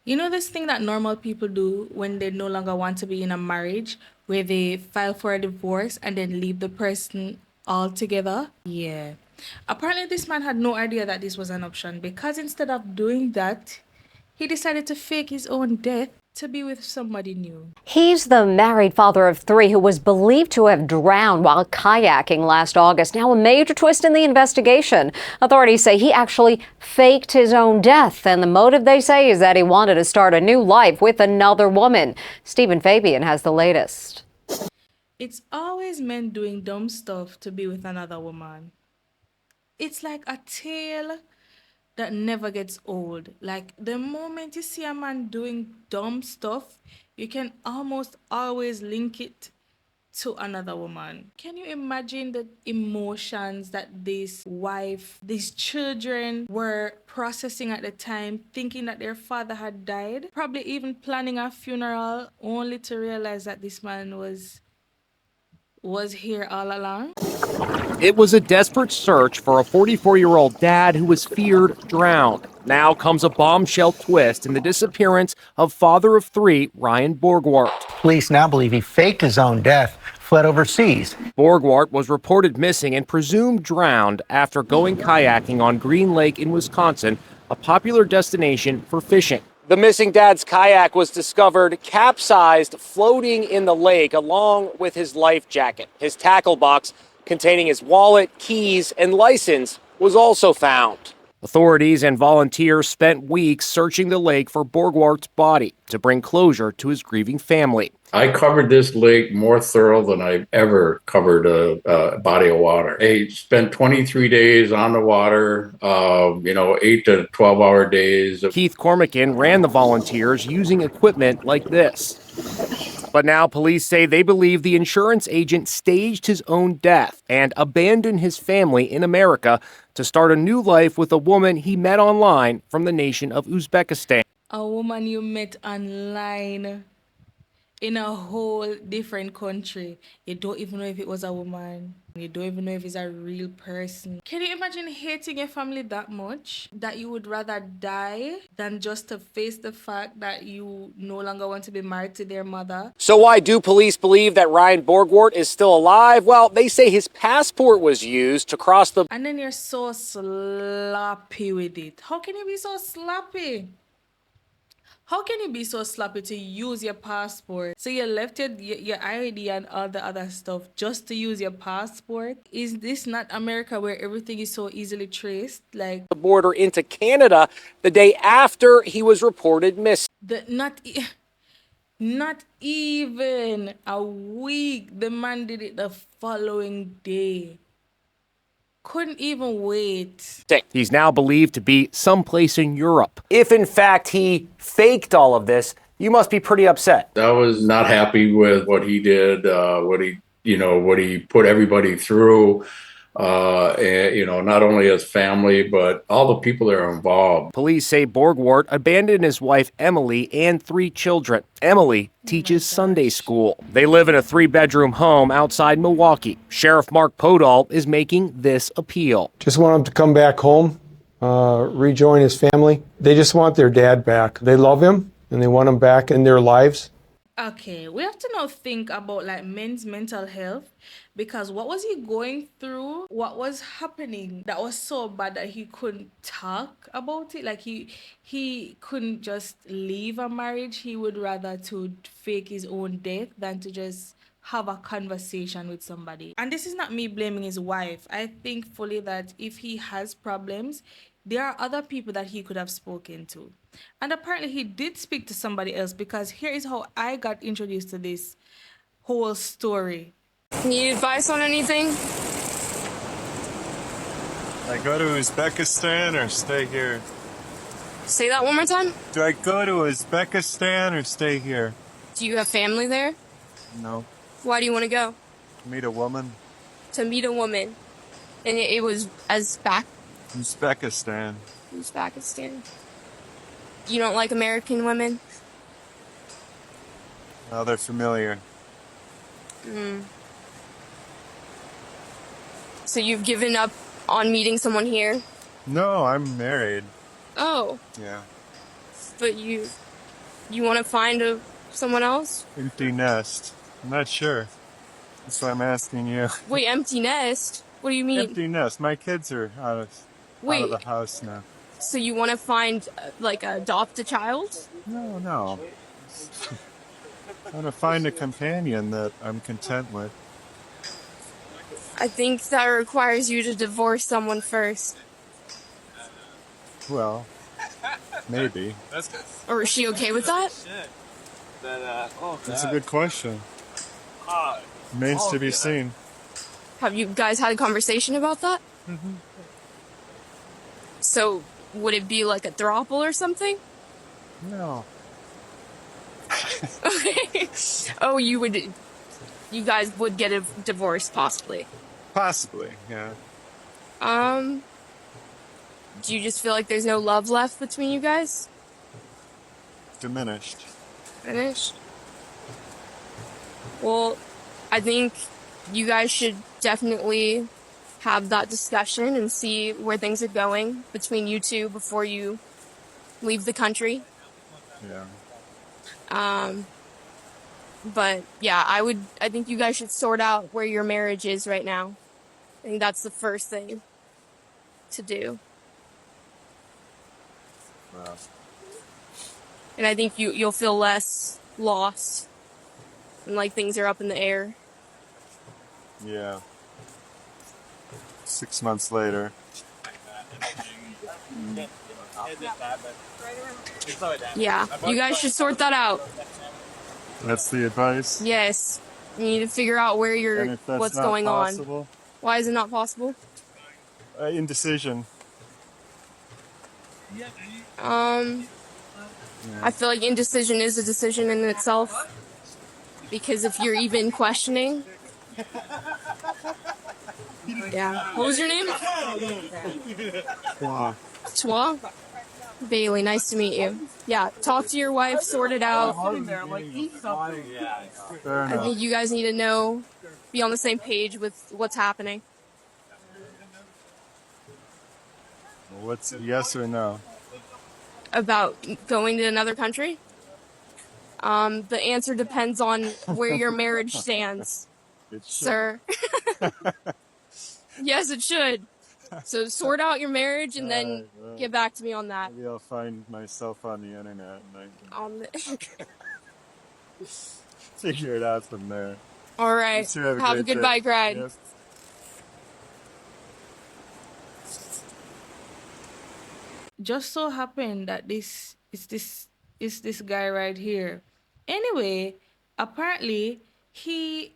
You know this thing that normal people do when they no longer want to be in a marriage, where they file for a divorce and then leave the person altogether? Yeah. Apparently, this man had no idea that this was an option because instead of doing that, he decided to fake his own death to be with somebody new. He's the married father of three who was believed to have drowned while kayaking last August. Now, a major twist in the investigation. Authorities say he actually faked his own death, and the motive, they say, is that he wanted to start a new life with another woman. Stephen Fabian has the latest. It's always men doing dumb stuff to be with another woman. It's like a tale that never gets old. Like the moment you see a man doing dumb stuff, you can almost always link it to another woman. Can you imagine the emotions that this wife, these children were processing at the time, thinking that their father had died? Probably even planning a funeral only to realize that this man was here all along. It was a desperate search for a 44-year-old dad who was feared drowned. Now comes a bombshell twist in the disappearance of father of three, Ryan Borgwardt. Police now believe he faked his own death, fled overseas. Borgwardt was reported missing and presumed drowned after going kayaking on Green Lake in Wisconsin, a popular destination for fishing. The missing dad's kayak was discovered capsized, floating in the lake along with his life jacket. His tackle box containing his wallet, keys, and license was also found. Authorities and volunteers spent weeks searching the lake for Borgwardt's body to bring closure to his grieving family. I covered this lake more thorough than I've ever covered a body of water. I spent 23 days on the water, 8 to 12-hour days. Keith Cormican ran the volunteers using equipment like this. But now police say they believe the insurance agent staged his own death and abandoned his family in America to start a new life with a woman he met online from the nation of Uzbekistan. A woman you met online in a whole different country. You don't even know if it was a woman. You don't even know if it's a real person. Can you imagine hating your family that much that you would rather die than just to face the fact that you no longer want to be married to their mother? So why do police believe that Ryan Borgwardt is still alive? Well, they say his passport was used to cross the... And then you're so sloppy with it. How can you be so sloppy? How can you be so sloppy to use your passport? So you left your ID and all the other stuff just to use your passport? Is this not America where everything is so easily traced? Like the border into Canada the day after he was reported missing. Not even a week. The man did it the following day. Couldn't even wait. He's now believed to be someplace in Europe. If in fact he faked all of this, you must be pretty upset. I was not happy with what he did, what he put everybody through. Not only his family, but all the people that are involved. Police say Borgwardt abandoned his wife, Emily, and three children. Emily teaches Sunday school. They live in a 3-bedroom home outside Milwaukee. Sheriff Mark Podol is making this appeal. Just want him to come back home, rejoin his family. They just want their dad back. They love him and they want him back in their lives. Okay, we have to now think about like men's mental health, because what was he going through? What was happening that was so bad that he couldn't talk about it? Like he couldn't just leave a marriage. He would rather to fake his own death than to just have a conversation with somebody. And this is not me blaming his wife. I think fully that if he has problems, there are other people that he could have spoken to. And apparently he did speak to somebody else, because here is how I got introduced to this whole story. Need advice on anything? I go to Uzbekistan or stay here? Say that one more time. Do I go to Uzbekistan or stay here? Do you have family there? No. Why do you want to go? Meet a woman. To meet a woman. And it was Uzbekistan. Uzbekistan. You don't like American women? Oh, they're familiar. So you've given up on meeting someone here? No, I'm married. Oh, Yeah. but you You want to find someone else? Empty nest. I'm not sure. That's why I'm asking you. Wait, empty nest? What do you mean? Empty nest. My kids are out of the Wait, house now. so you want to find, like, adopt a child? No. I want to find a companion that I'm content with. I think that requires you to divorce someone first. Well, maybe. Or is she okay with that? That's a good question. Remains to be seen. Have you guys had a conversation about that? So, would it be like a throuple or something? No. Okay. Oh, you guys would get a divorce, possibly. Possibly, yeah. Do you just feel like there's no love left between you guys? Diminished. Finished? Well, I think you guys should definitely have that discussion and see where things are going between you two before you leave the country. Yeah. But yeah, I think you guys should sort out where your marriage is right now. I think that's the first thing to do. Well, And I think you'll feel less lost and like things are up in the air. yeah. 6 months later. Yeah, you guys should sort that out. That's the advice. Yes. You need to figure out where And if that's what's not going on. possible, Why is it not possible? indecision. I feel like indecision is a decision in itself. Because if you're even questioning. Yeah. What was your name? Wow. Twa? Bailey, nice to meet you. Yeah, talk to your wife, sort it out. Fair I enough. think you guys need to be on the same page with what's happening. What's yes or no? About going to another country? The answer depends on where your marriage stands, It should. sir. Yes, it should. So sort out your marriage and then Alright, well, get back to me on that. maybe I'll find myself on the internet and I can figure it out from there. All right. You two have Have a great good day. bike ride. Yes. Just so happened that this guy right here. Anyway, apparently he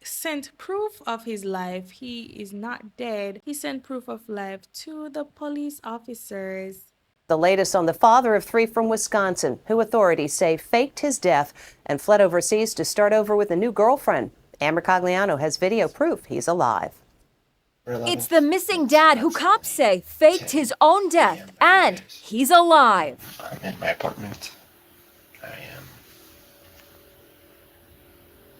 sent proof of his life. He is not dead. He sent proof of life to the police officers. The latest on the father of three from Wisconsin, who authorities say faked his death and fled overseas to start over with a new girlfriend. Amber Cogliano has video proof he's alive. It's the missing dad who cops say faked his own death, and he's alive. I'm in my apartment. I am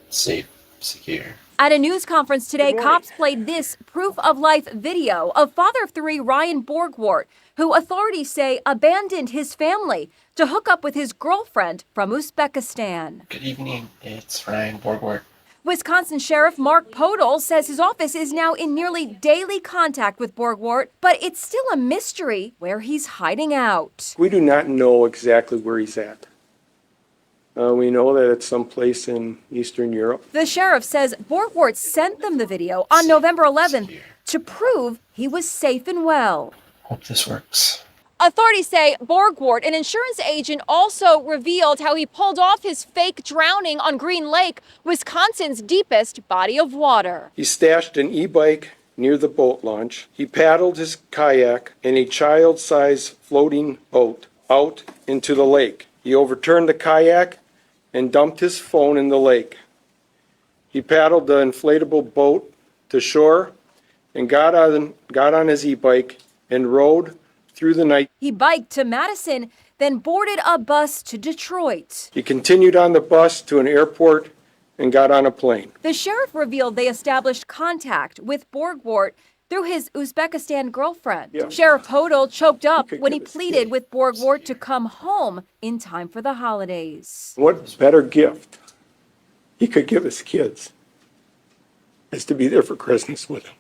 safe, secure. At a news conference today, cops played this proof-of-life video of father of three Ryan Borgwardt, who authorities say abandoned his family to hook up with his girlfriend from Uzbekistan. Good evening, it's Ryan Borgwardt. Wisconsin Sheriff Mark Podol says his office is now in nearly daily contact with Borgwardt, but it's still a mystery where he's hiding out. We do not know exactly where he's at. We know that it's someplace in Eastern Europe. The sheriff says Borgwardt sent them the video on November 11th to prove he was safe and well. Hope this works. Authorities say Borgwardt, an insurance agent, also revealed how he pulled off his fake drowning on Green Lake, Wisconsin's deepest body of water. He stashed an e-bike near the boat launch. He paddled his kayak in a child-sized floating boat out into the lake. He overturned the kayak and dumped his phone in the lake. He paddled the inflatable boat to shore and got on his e-bike and rode through the night. He biked to Madison, then boarded a bus to Detroit. He continued on the bus to an airport, and got on a plane. The sheriff revealed they established contact with Borgwardt through his Uzbekistan girlfriend. Yeah. Sheriff Hodel choked up could when he give us pleaded kids. with Borgwardt to come home in time for the holidays. What better gift he could give his kids is to be there for Christmas with them.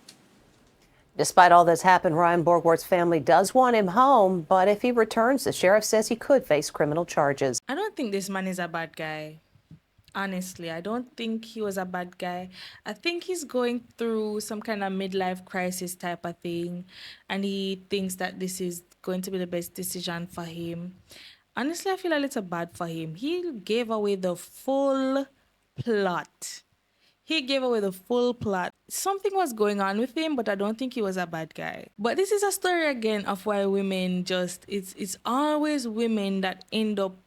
Despite all that's happened, Ryan Borgwardt's family does want him home, but if he returns, the sheriff says he could face criminal charges. I don't think this man is a bad guy. Honestly, I don't think he was a bad guy. I think he's going through some kind of midlife crisis type of thing, and he thinks that this is going to be the best decision for him. Honestly, I feel a little bad for him. He gave away the full plot. He gave away the full plot. Something was going on with him, but I don't think he was a bad guy. But this is a story again of why women just it's always women that end up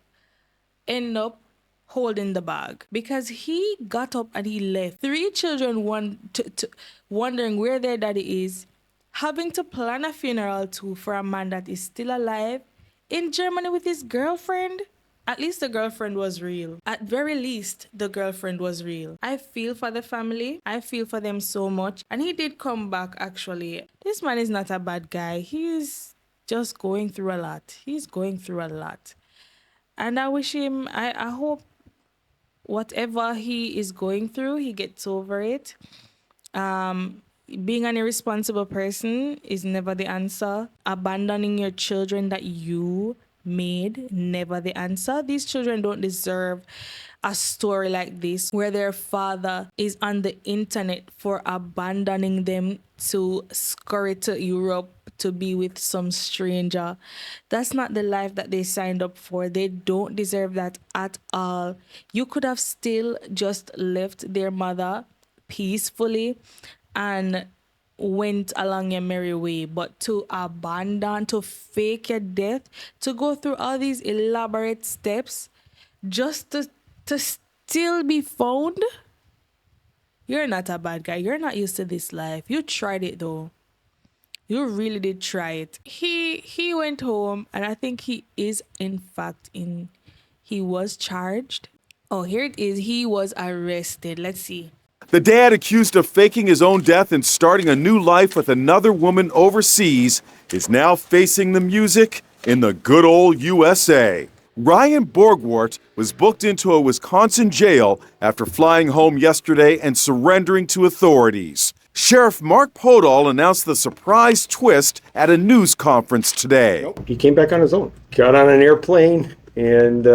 holding the bag, because he got up and he left. 3 children wondering where their daddy is, having to plan a funeral too for a man that is still alive in Germany with his girlfriend. At least the girlfriend was real. At very least, the girlfriend was real. I feel for the family. I feel for them so much. And he did come back, actually. This man is not a bad guy. He's just going through a lot. He's going through a lot. And I wish him, I hope whatever he is going through, he gets over it. Being an irresponsible person is never the answer. Abandoning your children that you made, never the answer. These children don't deserve a story like this where their father is on the internet for abandoning them to scurry to Europe to be with some stranger. That's not the life that they signed up for. They don't deserve that at all. You could have still just left their mother peacefully and went along your merry way, but to abandon, to fake your death, to go through all these elaborate steps just to still be found, you're not a bad guy. You're not used to this life. You tried it though. You really did try it. He went home, and I think he is in fact he was charged. Oh, here it is. He was arrested. Let's see. The dad, accused of faking his own death and starting a new life with another woman overseas, is now facing the music in the good old USA. Ryan Borgwardt was booked into a Wisconsin jail after flying home yesterday and surrendering to authorities. Sheriff Mark Podol announced the surprise twist at a news conference today. He came back on his own, got on an airplane, and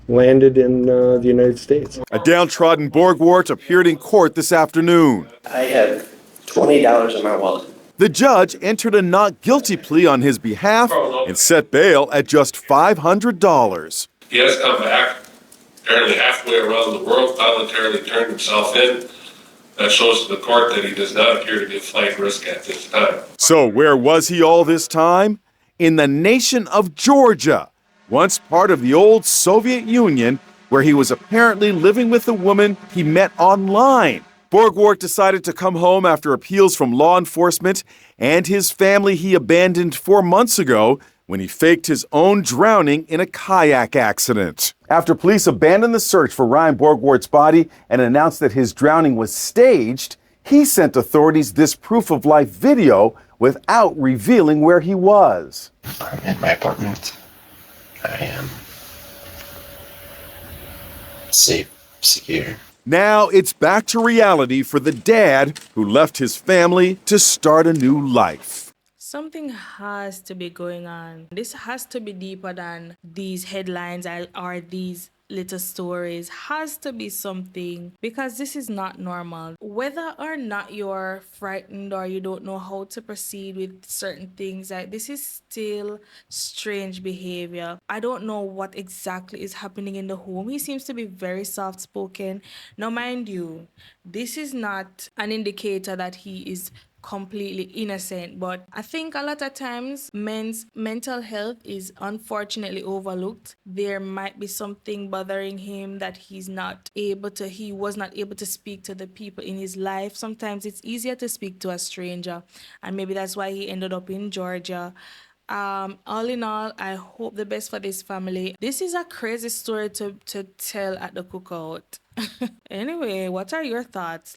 landed in the United States. A downtrodden Borgwardt appeared in court this afternoon. I have $20 in my wallet. The judge entered a not guilty plea on his behalf and set bail at just $500. He has come back, apparently halfway around the world, voluntarily turned himself in. That shows to the court that he does not appear to be a flight risk at this time. So where was he all this time? In the nation of Georgia, once part of the old Soviet Union, where he was apparently living with a woman he met online. Borgwardt decided to come home after appeals from law enforcement and his family he abandoned 4 months ago when he faked his own drowning in a kayak accident. After police abandoned the search for Ryan Borgwardt's body and announced that his drowning was staged, he sent authorities this proof-of-life video without revealing where he was. I'm in my apartment. I am safe, secure. Now it's back to reality for the dad who left his family to start a new life. Something has to be going on. This has to be deeper than these headlines or these little stories. Has to be something, because this is not normal. Whether or not you're frightened or you don't know how to proceed with certain things, like this is still strange behavior. I don't know what exactly is happening in the home. He seems to be very soft-spoken. Now, mind you, this is not an indicator that he is completely innocent, but I think a lot of times men's mental health is unfortunately overlooked. There might be something bothering him that he was not able to speak to the people in his life. Sometimes it's easier to speak to a stranger, and maybe that's why he ended up in Georgia. All in all, I hope the best for this family. This is a crazy story to tell at the cookout. Anyway, what are your thoughts?